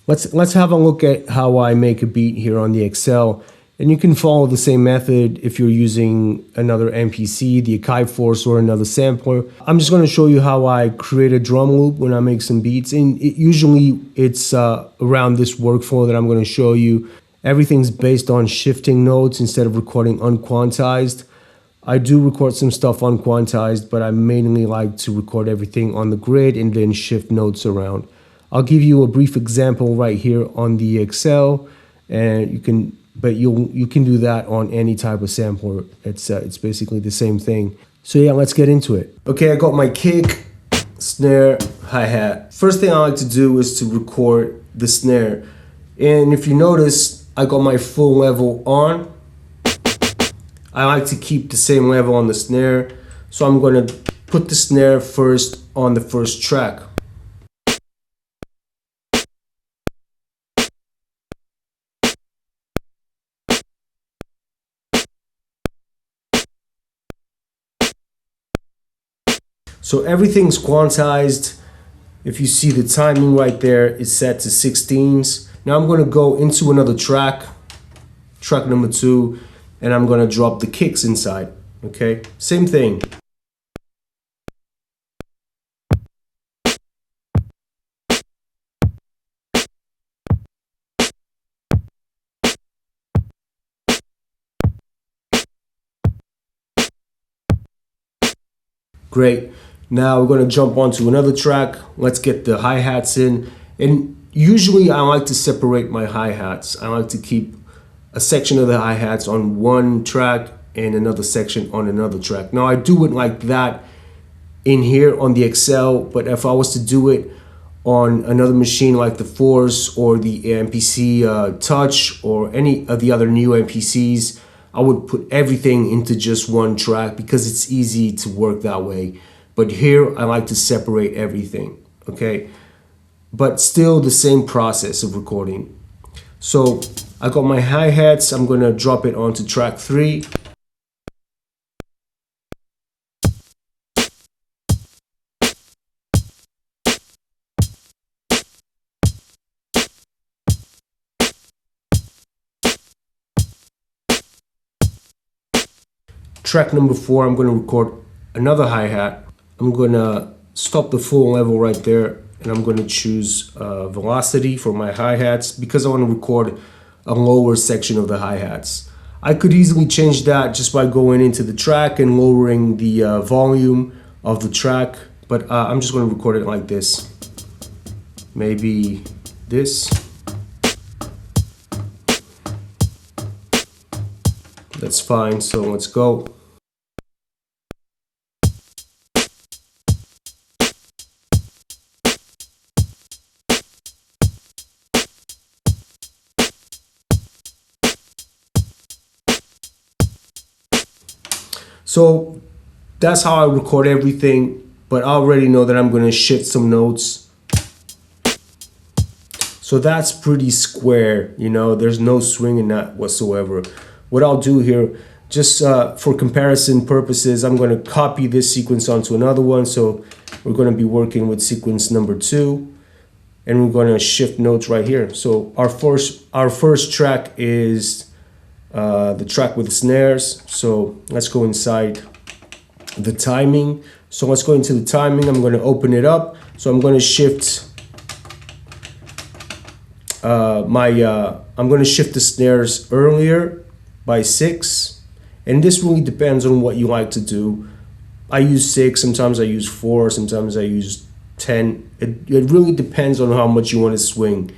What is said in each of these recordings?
Let's have a look at how I make a beat here on the Excel. And you can follow the same method if you're using another MPC, the Akai Force, or another sampler. I'm just going to show you how I create a drum loop when I make some beats. And usually it's around this workflow that I'm going to show you. Everything's based on shifting notes instead of recording unquantized. I do record some stuff unquantized, but I mainly like to record everything on the grid and then shift notes around. I'll give you a brief example right here on the Excel, and you can do that on any type of sampler. It's basically the same thing. So yeah, let's get into it. Okay, I got my kick, snare, hi-hat. First thing I like to do is to record the snare. And if you notice, I got my full level on. I like to keep the same level on the snare. So I'm going to put the snare first on the first track. So everything's quantized. If you see the timing right there, it's set to 16s. Now I'm going to go into another track, track number 2, and I'm going to drop the kicks inside. Okay, same thing. Great. Now we're going to jump onto another track. Let's get the hi-hats in. And usually I like to separate my hi-hats. I like to keep a section of the hi-hats on one track and another section on another track. Now I do it like that in here on the Excel, but if I was to do it on another machine like the Force or the MPC Touch or any of the other new MPCs, I would put everything into just one track because it's easy to work that way. But here I like to separate everything, okay? But still the same process of recording. So I got my hi-hats, I'm gonna drop it onto track 3. Track number 4, I'm gonna record another hi-hat. I'm gonna stop the full level right there, and I'm gonna choose velocity for my hi-hats because I wanna record a lower section of the hi-hats. I could easily change that just by going into the track and lowering the volume of the track, but I'm just gonna record it like this. Maybe this. That's fine, so let's go. So that's how I record everything, but I already know that I'm going to shift some notes. So that's pretty square, you know, there's no swing in that whatsoever. What I'll do here, just for comparison purposes, I'm going to copy this sequence onto another one. So we're going to be working with sequence number 2, and we're going to shift notes right here. So our first track is the track with the snares. So let's go inside the timing. So let's go into the timing. I'm going to open it up. So I'm going to shift I'm going to shift the snares earlier by 6, and this really depends on what you like to do. I use 6, sometimes I use 4, sometimes I use 10. It really depends on how much you want to swing.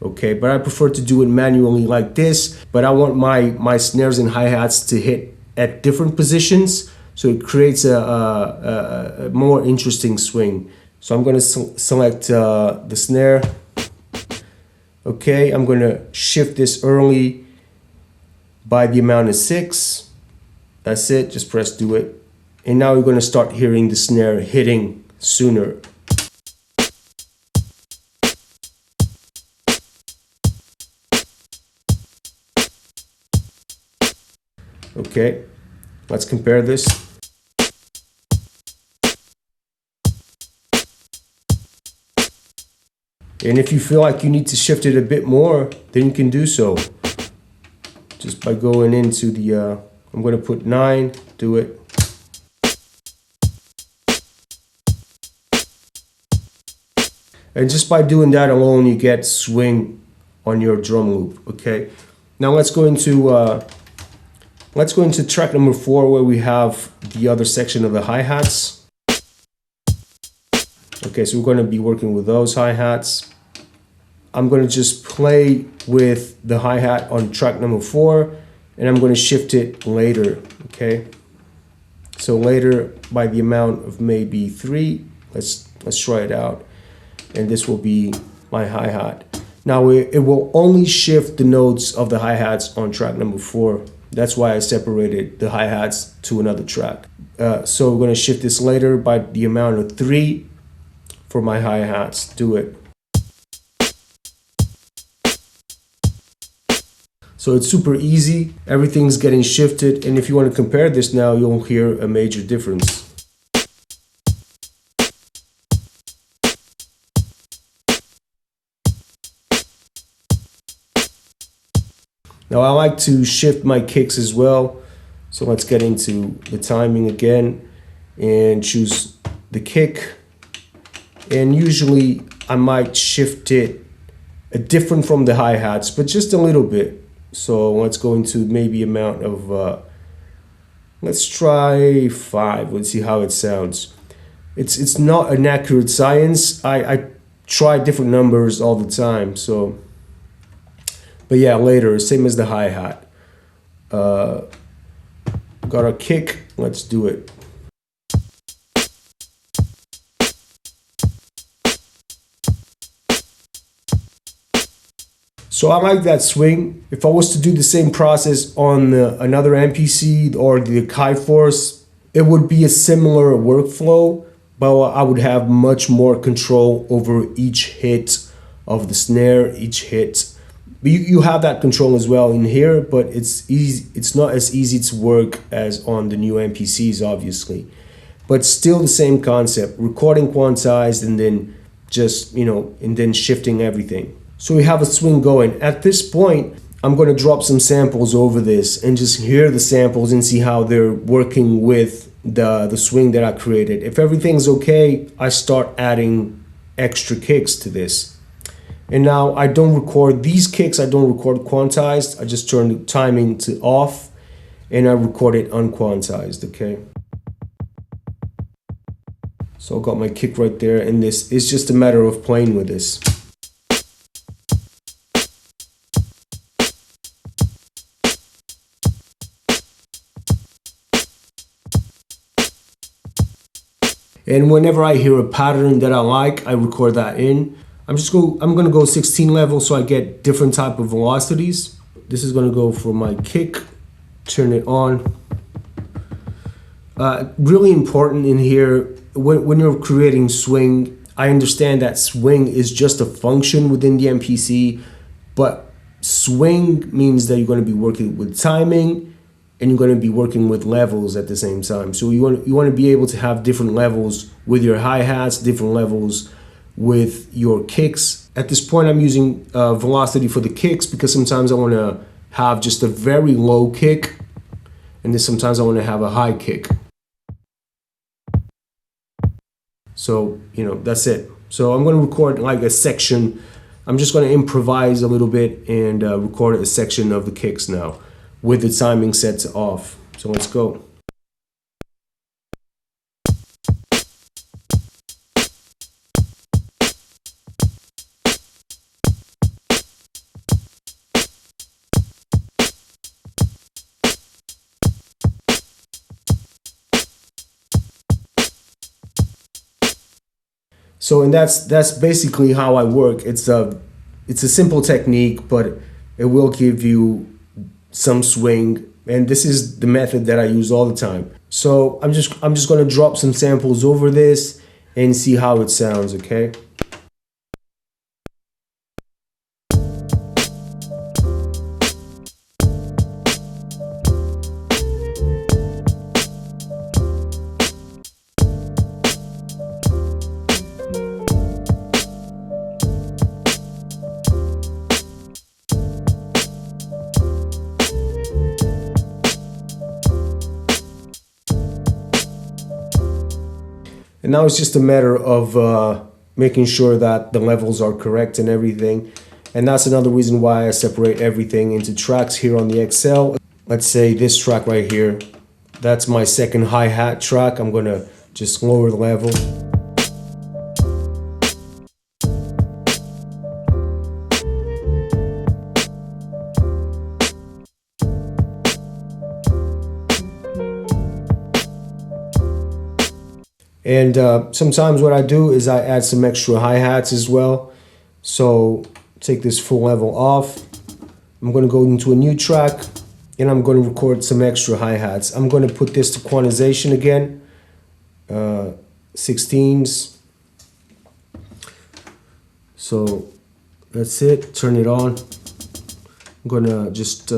Okay, but I prefer to do it manually like this, but I want my snares and hi-hats to hit at different positions, so it creates a more interesting swing. So I'm going to select the snare. Okay, I'm going to shift this early by the amount of 6. That's it, just press do it. And now we're going to start hearing the snare hitting sooner. Okay, let's compare this. And if you feel like you need to shift it a bit more, then you can do so. Just by going into the, I'm going to put 9, do it. And just by doing that alone, you get swing on your drum loop, okay? Now let's go into track number 4, where we have the other section of the hi-hats. Okay, so we're going to be working with those hi-hats. I'm going to just play with the hi-hat on track number 4, and I'm going to shift it later, okay? So later by the amount of maybe 3. Let's try it out. And this will be my hi-hat. Now it will only shift the notes of the hi-hats on track number 4. That's why I separated the hi-hats to another track. So we're going to shift this later by the amount of 3 for my hi-hats. Do it. So it's super easy. Everything's getting shifted. And if you want to compare this now, you'll hear a major difference. Now I like to shift my kicks as well. So let's get into the timing again and choose the kick. And usually I might shift it different from the hi-hats, but just a little bit. So let's go into maybe amount of, let's try 5. Let's see how it sounds. It's not an accurate science. I try different numbers all the time. So. But yeah, later, same as the hi-hat. Got our kick, let's do it. So I like that swing. If I was to do the same process on another MPC or the Akai Force, it would be a similar workflow, but I would have much more control over each hit of the snare, each hit. You have that control as well in here, but it's easy. It's not as easy to work as on the new MPCs, obviously, but still the same concept: recording quantized and then just, and then shifting everything. So we have a swing going. At this point, I'm going to drop some samples over this and just hear the samples and see how they're working with the swing that I created. If everything's okay, I start adding extra kicks to this. And now I don't record these kicks, I don't record quantized, I just turn the timing to off and I record it unquantized, okay? So I got my kick right there, and this is just a matter of playing with this. And whenever I hear a pattern that I like, I record that in. I'm gonna go 16 level so I get different type of velocities. This is gonna go for my kick, turn it on. Really important in here, when you're creating swing, I understand that swing is just a function within the MPC, but swing means that you're gonna be working with timing and you're gonna be working with levels at the same time. So you want to be able to have different levels with your hi-hats, different levels with your kicks. At this point, I'm using velocity for the kicks because sometimes I want to have just a very low kick, and then sometimes I want to have a high kick. So, that's it. So I'm going to record like a section. I'm just going to improvise a little bit and record a section of the kicks now with the timing set to off. So let's go. So, and that's basically how I work. It's a simple technique, but it will give you some swing, and this is the method that I use all the time. So I'm just going to drop some samples over this and see how it sounds, okay? And now it's just a matter of making sure that the levels are correct and everything. And that's another reason why I separate everything into tracks here on the XL. Let's say this track right here, that's my second hi-hat track. I'm gonna just lower the level. And sometimes what I do is I add some extra hi-hats as well. So take this full level off. I'm going to go into a new track and I'm going to record some extra hi-hats. I'm going to put this to quantization again, 16s. So that's it, turn it on. I'm going to just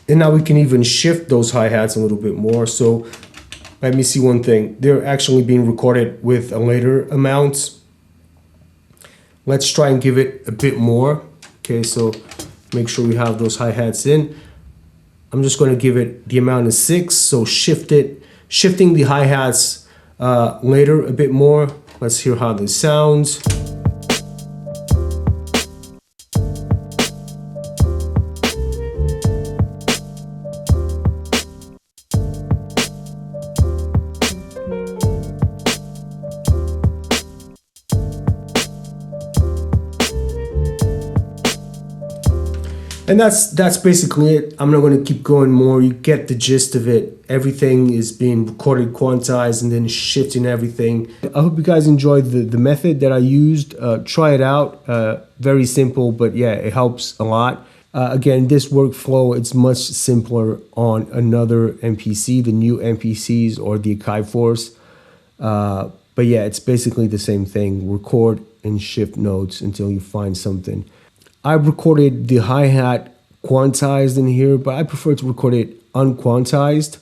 and now we can even shift those hi-hats a little bit more. So let me see one thing. They're actually being recorded with a later amount. Let's try and give it a bit more. Okay, so make sure we have those hi-hats in. I'm just going to give it the amount of 6. So shifting the hi-hats later a bit more. Let's hear how this sounds. And that's basically it. I'm not going to keep going more. You get the gist of it. Everything is being recorded, quantized, and then shifting everything. I hope you guys enjoyed the method that I used. Try it out. Very simple, but yeah, it helps a lot. Again, this workflow, it's much simpler on another MPC, the new MPCs or the Akai Force. But yeah, it's basically the same thing. Record and shift notes until you find something. I've recorded the hi-hat quantized in here, but I prefer to record it unquantized.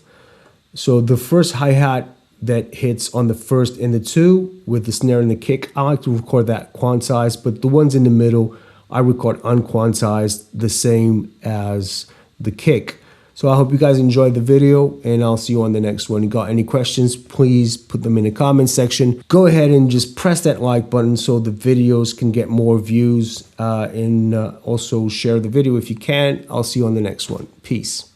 So the first hi-hat that hits on the first and the 2 with the snare and the kick, I like to record that quantized, but the ones in the middle, I record unquantized, the same as the kick. So I hope you guys enjoyed the video, and I'll see you on the next one. You got any questions, please put them in the comment section. Go ahead and just press that like button so the videos can get more views, and also share the video if you can. I'll see you on the next one. Peace.